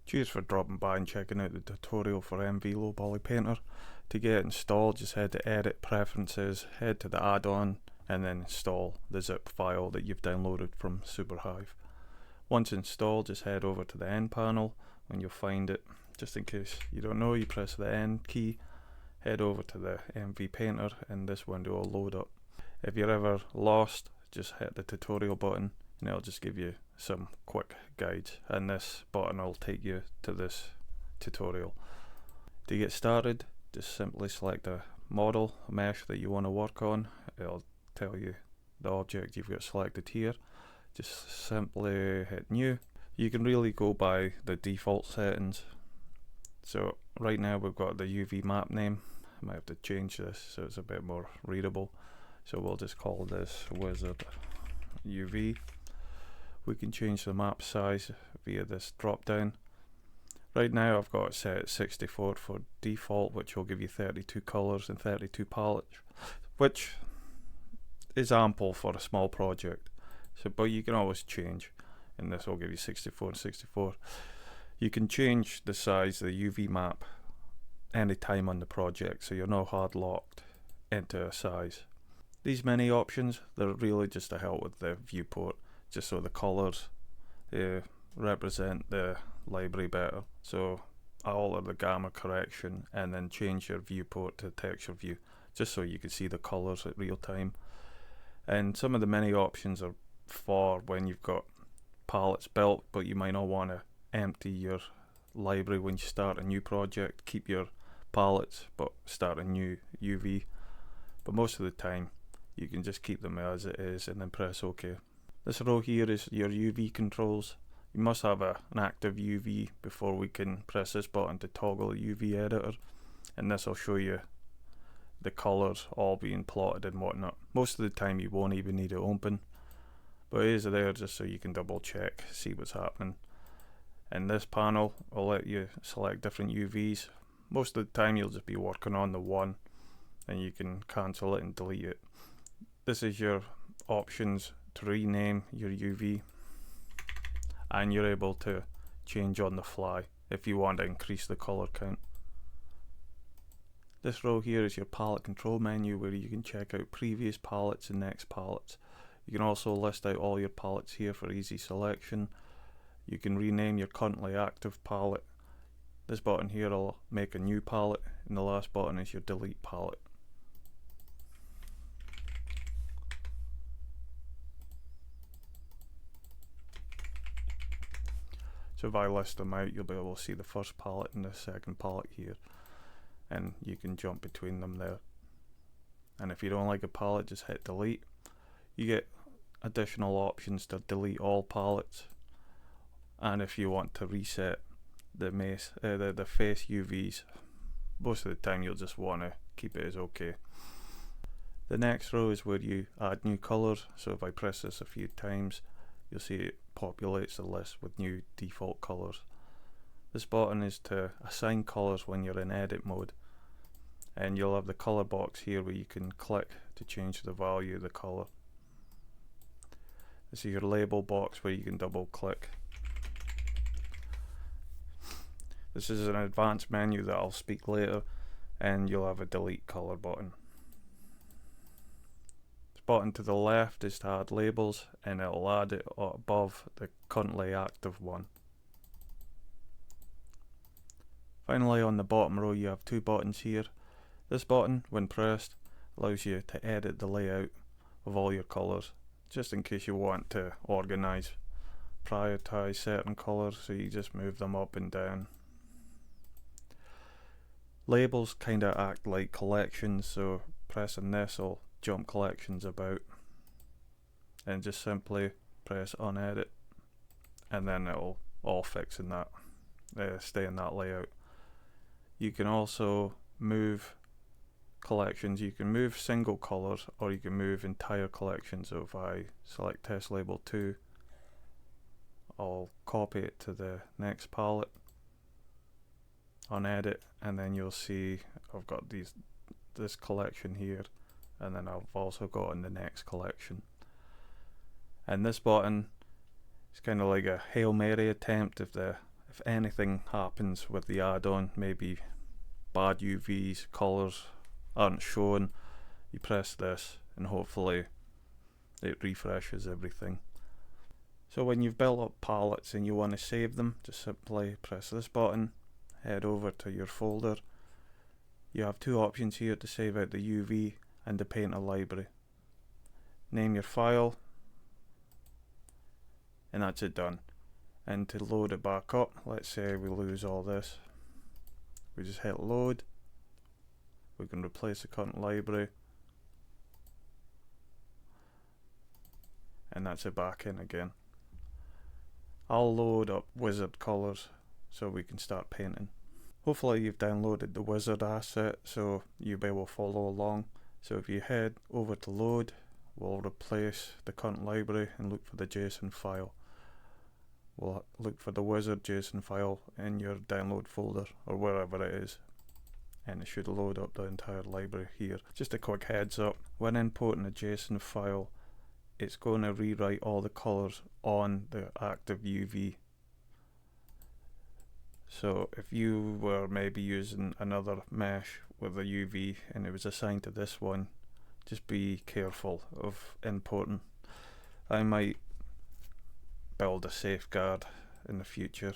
Cheers for dropping by and checking out the tutorial for MV Low Poly Painter. To get it installed, just head to Edit Preferences, head to the add-on, and then install the zip file that you've downloaded from SuperHive. Once installed, just head over to the End panel and you'll find it. Just in case you don't know, you press the End key, head over to the MV Painter, and this window will load up. If you're ever lost, just hit the tutorial button and it'll just give you some quick guides, and this button will take you to this tutorial. To get started, just simply select a model, a mesh that you want to work on. It'll tell you the object you've got selected here. Just simply hit new. You can really go by the default settings. So right now we've got the UV map name. I might have to change this so it's a bit more readable. So we'll just call this Wizard UV. We can change the map size via this drop down. Right now I've got it set at 64 for default, which will give you 32 colours and 32 palettes, which is ample for a small project. So, but you can always change, and this will give you 64 and 64. You can change the size of the UV map anytime on the project, so you're not hard locked into a size. These menu options, they're really just to help with the viewport, just so the colours represent the library better. So I'll alter the gamma correction and then change your viewport to texture view, just so you can see the colours at real time. And some of the menu options are for when you've got palettes built but you might not want to empty your library when you start a new project. Keep your palettes but start a new UV, but most of the time you can just keep them as it is and then press OK. This row here is your UV controls. You must have an active UV before we can press this button to toggle the UV editor, and this will show you the colours all being plotted and whatnot. Most of the time you won't even need it open, but it is there just so you can double check, see what's happening. And this panel will let you select different UVs. Most of the time you'll just be working on the one, and you can cancel it and delete it. This is your options to rename your UV, and you're able to change on the fly if you want to increase the color count. This row here is your palette control menu, where you can check out previous palettes and next palettes. You can also list out all your palettes here for easy selection. You can rename your currently active palette. This button here will make a new palette, and the last button is your delete palette. So if I list them out, you'll be able to see the first palette and the second palette here, and you can jump between them there. And if you don't like a palette, just hit delete. You get additional options to delete all palettes, and if you want to reset the face UVs, most of the time you'll just want to keep it as OK. The next row is where you add new colours. So if I press this a few times, you'll see it populates the list with new default colours. This button is to assign colours when you're in edit mode, and you'll have the colour box here where you can click to change the value of the colour. This is your label box where you can double click. This is an advanced menu that I'll speak later, and you'll have a delete colour button. Button to the left is to add labels, and it'll add it above the currently active one. Finally, on the bottom row you have two buttons here. This button, when pressed, allows you to edit the layout of all your colours, just in case you want to organise, prioritise certain colours, so you just move them up and down. Labels kind of act like collections, so pressing this will jump collections about, and just simply press unedit, and then it'll all fix in that, stay in that layout. You can also move collections. You can move single colours, or you can move entire collections. So if I select test label 2, I'll copy it to the next palette, unedit, and then you'll see I've got this collection here, and then I've also got in the next collection. And this button is kind of like a Hail Mary attempt. If if anything happens with the add-on, maybe bad UVs, colours aren't shown, you press this and hopefully it refreshes everything. So when you've built up palettes and you want to save them, just simply press this button, head over to your folder. You have two options here to save out the UV and the painter library. Name your file, and that's it done. And to load it back up, let's say we lose all this, we just hit load. We can replace the current library, and that's it back in again. I'll load up wizard colors so we can start painting. Hopefully you've downloaded the wizard asset so you'll be able to follow along. So if you head over to load, we'll replace the current library and look for the JSON file. We'll look for the wizard JSON file in your download folder or wherever it is, and it should load up the entire library here. Just a quick heads up, when importing a JSON file, it's going to rewrite all the colors on the active UV. So if you were maybe using another mesh with a UV and it was assigned to this one, just be careful of importing. I might build a safeguard in the future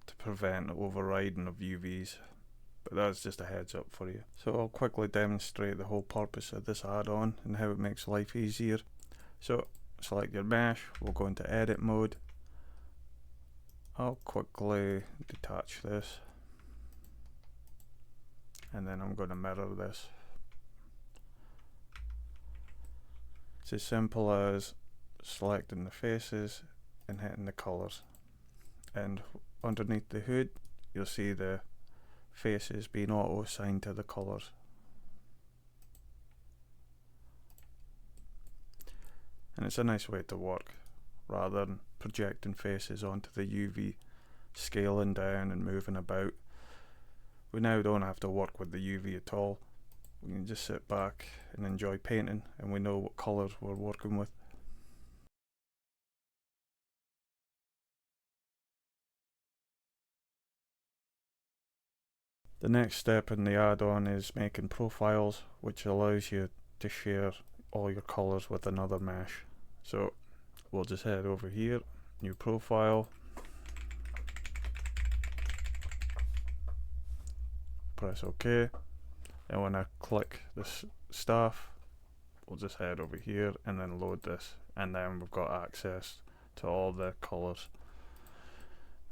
to prevent overriding of UVs, but that's just a heads up for you. So I'll quickly demonstrate the whole purpose of this add-on and how it makes life easier. So select your mesh, we'll go into edit mode. I'll quickly detach this, and then I'm going to mirror this. It's as simple as selecting the faces and hitting the colors, and underneath the hood you'll see the faces being auto assigned to the colors. And it's a nice way to work, rather than projecting faces onto the UV, scaling down and moving about. We now don't have to work with the UV at all. We can just sit back and enjoy painting, and we know what colours we're working with. The next step in the add-on is making profiles, which allows you to share all your colours with another mesh. So we'll just head over here, new profile, press OK, and when I click this staff, we'll just head over here and then load this, and then we've got access to all the colours,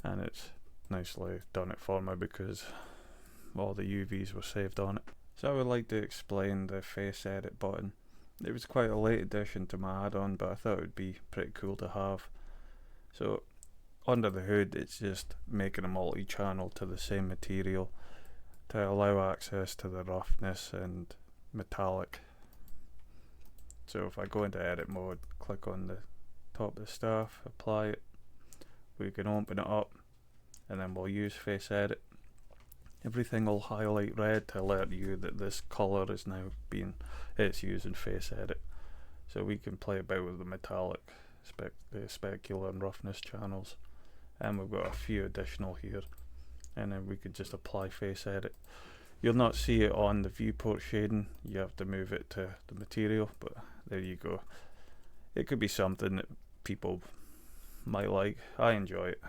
and it's nicely done it for me because all the UVs were saved on it. So I would like to explain the face edit button. It was quite a late addition to my add-on, but I thought it would be pretty cool to have. So under the hood, it's just making a multi-channel to the same material to allow access to the roughness and metallic. So if I go into edit mode, click on the top of the staff, apply it, we can open it up, and then we'll use face edit. Everything will highlight red to alert you that this colour is now it's using face edit. So we can play about with the metallic, the specular and roughness channels, and we've got a few additional here, and then we could just apply face edit. You'll not see it on the viewport shading, you have to move it to the material, but there you go. It could be something that people might like. I enjoy it.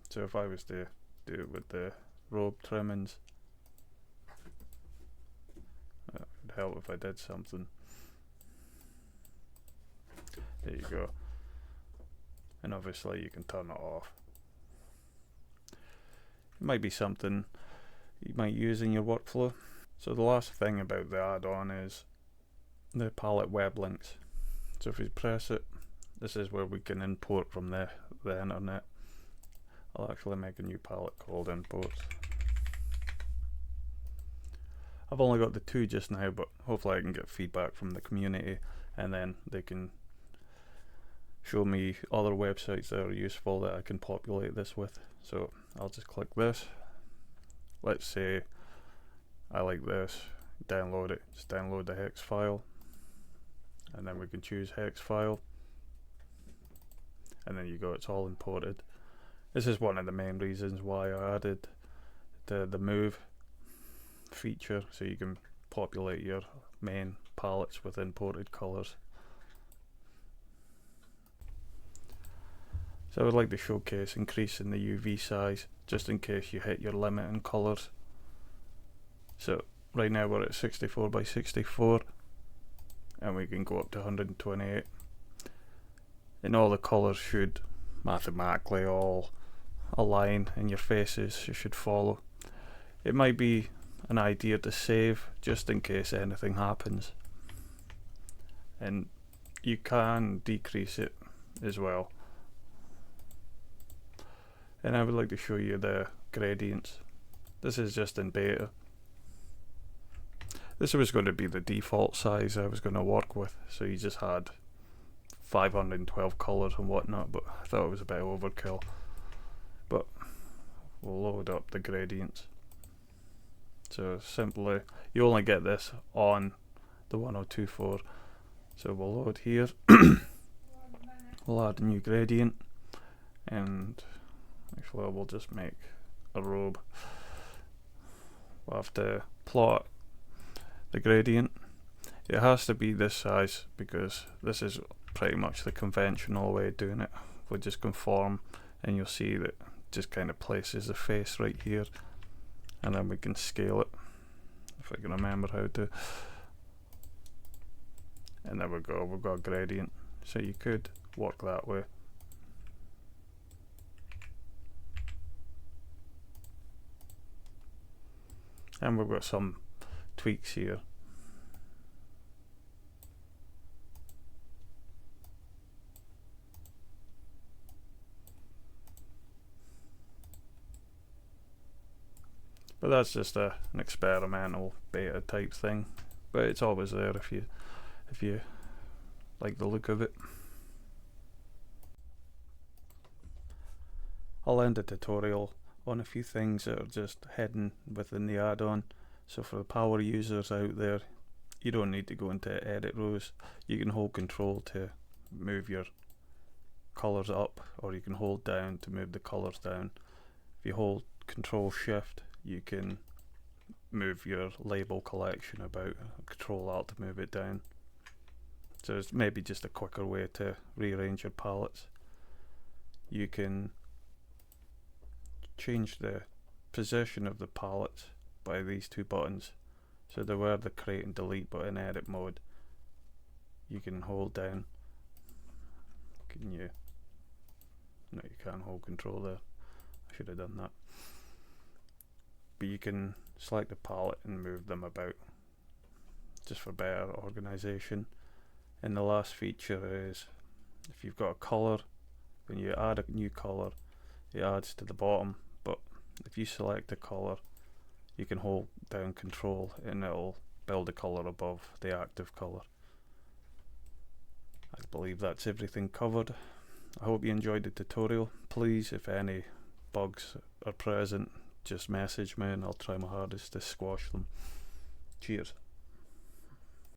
So if I was to do it with the robe trimmings, it would help if I did something. There you go. And obviously you can turn it off. It might be something you might use in your workflow. So the last thing about the add-on is the palette web links. So if you press it, this is where we can import from the internet. I'll actually make a new palette called imports. I've only got the two just now, but hopefully I can get feedback from the community, and then they can show me other websites that are useful that I can populate this with. So I'll just click this. Let's say I like this, download it, just download the hex file, and then we can choose hex file, and then you go, it's all imported. This is one of the main reasons why I added the move feature, so you can populate your main palettes with imported colours. So I would like to showcase increasing the UV size just in case you hit your limit in colours. So right now we're at 64 by 64 and we can go up to 128, and all the colours should mathematically all align in your faces. You should follow. It might be an idea to save just in case anything happens, and you can decrease it as well. And I would like to show you the gradients. This is just in beta. This was going to be the default size I was going to work with, so you just had 512 colours and whatnot, but I thought it was a bit overkill. But we'll load up the gradients. So simply, you only get this on the 1024. So we'll load here. We'll add a new gradient, and actually we'll just make a robe. We'll have to plot the gradient. It has to be this size because this is pretty much the conventional way of doing it. We'll just conform, and you'll see that it just kind of places the face right here, and then we can scale it if I can remember how to. And there we go, we've got a gradient. So you could work that way. And we've got some tweaks here. But that's just an experimental beta type thing. But it's always there if you like the look of it. I'll end the tutorial on a few things that are just hidden within the add-on. So for the power users out there, you don't need to go into edit rows. You can hold control to move your colours up, or you can hold down to move the colours down. If you hold control shift, you can move your label collection about, control alt to move it down. So it's maybe just a quicker way to rearrange your palettes. You can change the position of the palettes by these two buttons. So there were the create and delete, but in edit mode you can hold down. Can you? No, you can't hold control there. I should have done that. But you can select a palette and move them about, just for better organization. And the last feature is, if you've got a color, when you add a new color, it adds to the bottom. But if you select a color, you can hold down control and it'll build a color above the active color. I believe that's everything covered. I hope you enjoyed the tutorial. Please, if any bugs are present, just message me and I'll try my hardest to squash them. Cheers.